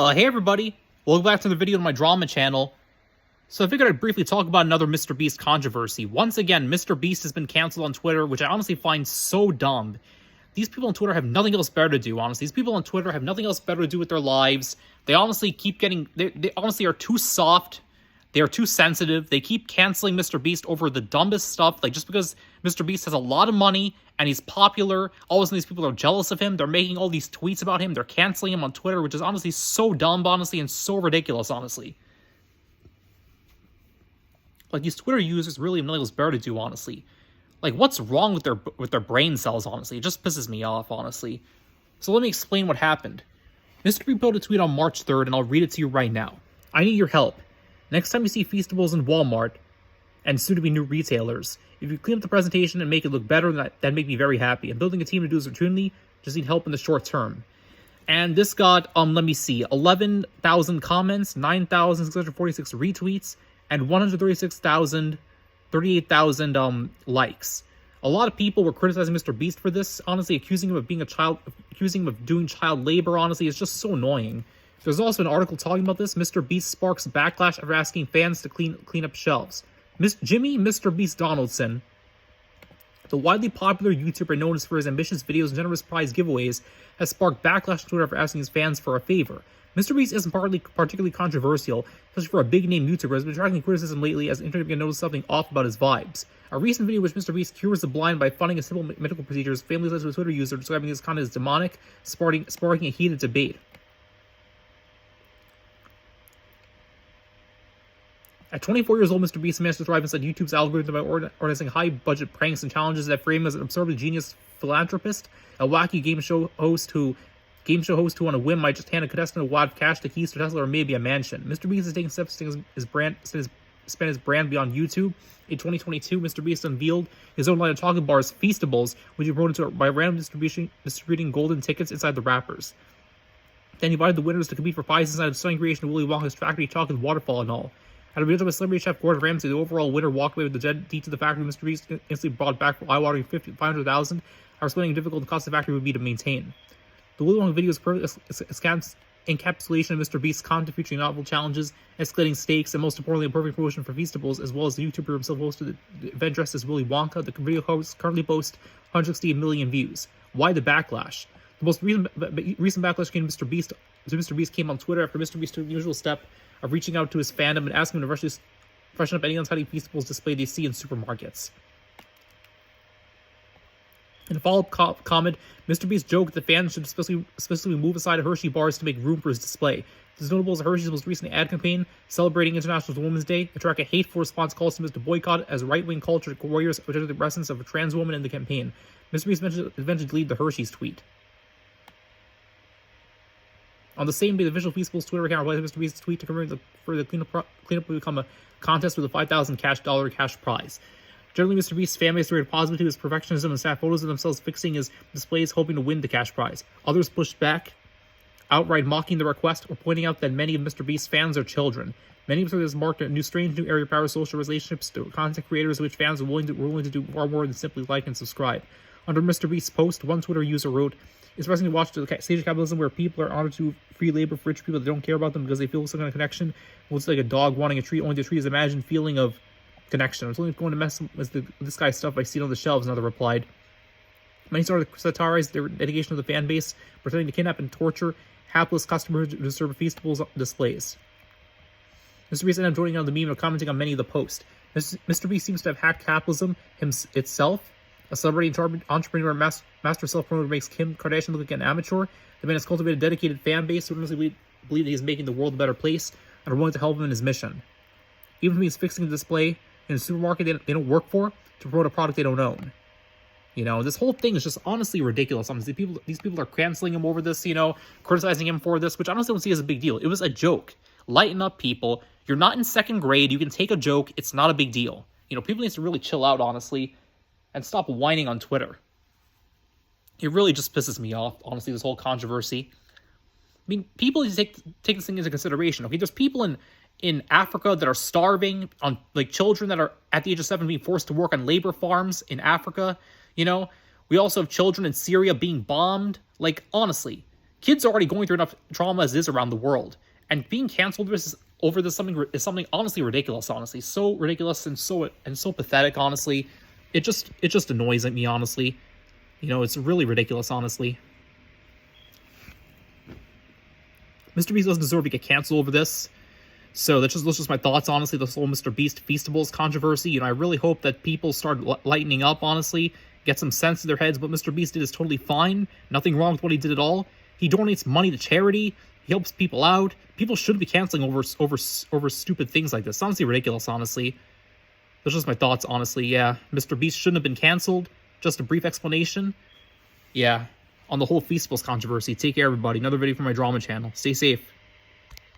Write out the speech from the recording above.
Hey everybody, welcome back to the video on my drama channel. So I figured I'd briefly talk about another Mr. Beast controversy. Once again, Mr. Beast has been canceled on Twitter, which I honestly find so dumb. These people on Twitter have nothing else better to do, honestly. These people on Twitter have nothing else better to do with their lives. They honestly keep getting... They honestly are too soft. They are too sensitive. They keep canceling Mr. Beast over the dumbest stuff. Like, just because Mr. Beast has a lot of money and he's popular, all of a sudden these people are jealous of him. They're making all these tweets about him. They're canceling him on Twitter, which is honestly so dumb, honestly, and so ridiculous, honestly. Like, these Twitter users really have nothing else better to do, honestly. Like, what's wrong with their brain cells, honestly? It just pisses me off, honestly. So let me explain what happened. Mr. Beast put a tweet on March 3rd, and I'll read it to you right now. I need your help. Next time you see Feastables in Walmart, and soon-to-be new retailers, if you clean up the presentation and make it look better, that'd make me very happy. I'm building a team to do this routinely, just need help in the short term. And this got, let me see, 11,000 comments, 9,646 retweets, and 38,000 likes. A lot of people were criticizing Mr. Beast for this, honestly, accusing him of being a child, accusing him of doing child labor, honestly. It's just so annoying. There's also an article talking about this. Mr. Beast sparks backlash after asking fans to clean up shelves. Mr. Beast Donaldson, the widely popular YouTuber known for his ambitious videos and generous prize giveaways, has sparked backlash on Twitter after asking his fans for a favor. Mr. Beast isn't particularly controversial, especially for a big-name YouTuber, has been attracting criticism lately as the internet began to notice something off about his vibes. A recent video in which Mr. Beast cures the blind by funding a simple medical procedures, family led to a Twitter user describing his content as demonic, sparking a heated debate. At 24 years old, Mr. Beast managed to thrive inside YouTube's algorithm by organizing high-budget pranks and challenges that frame him as an absurdly genius philanthropist, a wacky game show host who on a whim might just hand a contestant a wad of cash, the keys to Tesla, or maybe a mansion. Mr. Beast is taking steps to expand his brand beyond YouTube. In 2022, Mr. Beast unveiled his own line of chocolate bars, Feastables, which he promoted by random distributing golden tickets inside the wrappers. Then he invited the winners to compete for prizes inside of stunning creation of Willy Wonka's factory chocolate waterfall and all. At a video by celebrity chef Gordon Ramsay, the overall winner walked away with the jet deed to the factory. Mr. Beast instantly brought back for eye-watering $500,000, how explaining how difficult the cost of the factory would be to maintain. The Willy Wonka video is a perfect encapsulation of Mr. Beast's content, featuring novel challenges, escalating stakes, and most importantly, a perfect promotion for Feastables, as well as the YouTuber himself hosted the event dressed as Willy Wonka. The video host currently boasts 168 million views. Why the backlash? The most recent backlash came to Mr. Beast. Mr. Beast came on Twitter after Mr. Beast took the usual step of reaching out to his fandom and asking him to freshen up any untidy Feastables display they see in supermarkets. In a follow-up comment, Mr. Beast joked that fans should especially move aside Hershey bars to make room for his display. This is notable as Hershey's most recent ad campaign, celebrating International Women's Day, attracted a hateful response calls to Mr. Boycott as right-wing culture warriors rejected the presence of a trans woman in the campaign. Mr. Beast eventually deleted the Hershey's tweet. On the same day, the official Feastables Twitter account replied to Mr. Beast's tweet to confirm for the cleanup will become a contest with a $5,000 cash prize. Generally, Mr. Beast's fan base reacted positively to his perfectionism and staff photos of themselves fixing his displays, hoping to win the cash prize. Others pushed back, outright mocking the request or pointing out that many of Mr. Beast's fans are children. Many of this marked a strange new area of power social relationships to content creators, which fans were willing to do far more than simply like and subscribe. Under Mr. Beast's post, one Twitter user wrote, "It's interesting to watch the stage of capitalism where people are honored to do free labor for rich people that don't care about them because they feel some kind of connection. Well, it's like a dog wanting a treat, only the treat is imagined feeling of connection. I'm only going to mess with this guy's stuff I see it on the shelves," another replied. Many started to satirize their dedication to the fan base, pretending to kidnap and torture hapless customers to serve Feastables displays. Mr. Beast ended up joining on the meme and commenting on many of the posts. Mr. Beast seems to have hacked capitalism itself. A celebrity entrepreneur master self-promoter makes Kim Kardashian look like an amateur. The man has cultivated a dedicated fan base who honestly believe that he is making the world a better place and are willing to help him in his mission. Even if he's fixing the display in a supermarket they don't work for to promote a product they don't own. You know, this whole thing is just honestly ridiculous. Honestly, these people are canceling him over this, criticizing him for this, which I honestly don't see as a big deal. It was a joke. Lighten up, people. You're not in second grade. You can take a joke. It's not a big deal. People need to really chill out, honestly, and stop whining on Twitter. It really just pisses me off, honestly, this whole controversy. I mean, people need to take this thing into consideration. Okay, there's people in Africa that are starving, on like children that are at the age of 7 being forced to work on labor farms in Africa. We also have children in Syria being bombed. Like, honestly, Kids are already going through enough trauma as is around the world, and being canceled over this is something honestly ridiculous. Honestly, so ridiculous and so pathetic. Honestly, it just annoys me. Honestly, it's really ridiculous. Honestly, Mr. Beast doesn't deserve to get canceled over this. So that's just my thoughts, honestly, this whole Mr. Beast Feastables controversy. I really hope that people start lightening up, honestly, get some sense in their heads. What Mr. Beast did is totally fine. Nothing wrong with what he did at all. He donates money to charity. He helps people out. People shouldn't be canceling over stupid things like this. It's honestly ridiculous, honestly. That's just my thoughts, honestly. Yeah, Mr. Beast shouldn't have been canceled. Just a brief explanation. Yeah, on the whole Feastables controversy. Take care, everybody. Another video from my drama channel. Stay safe.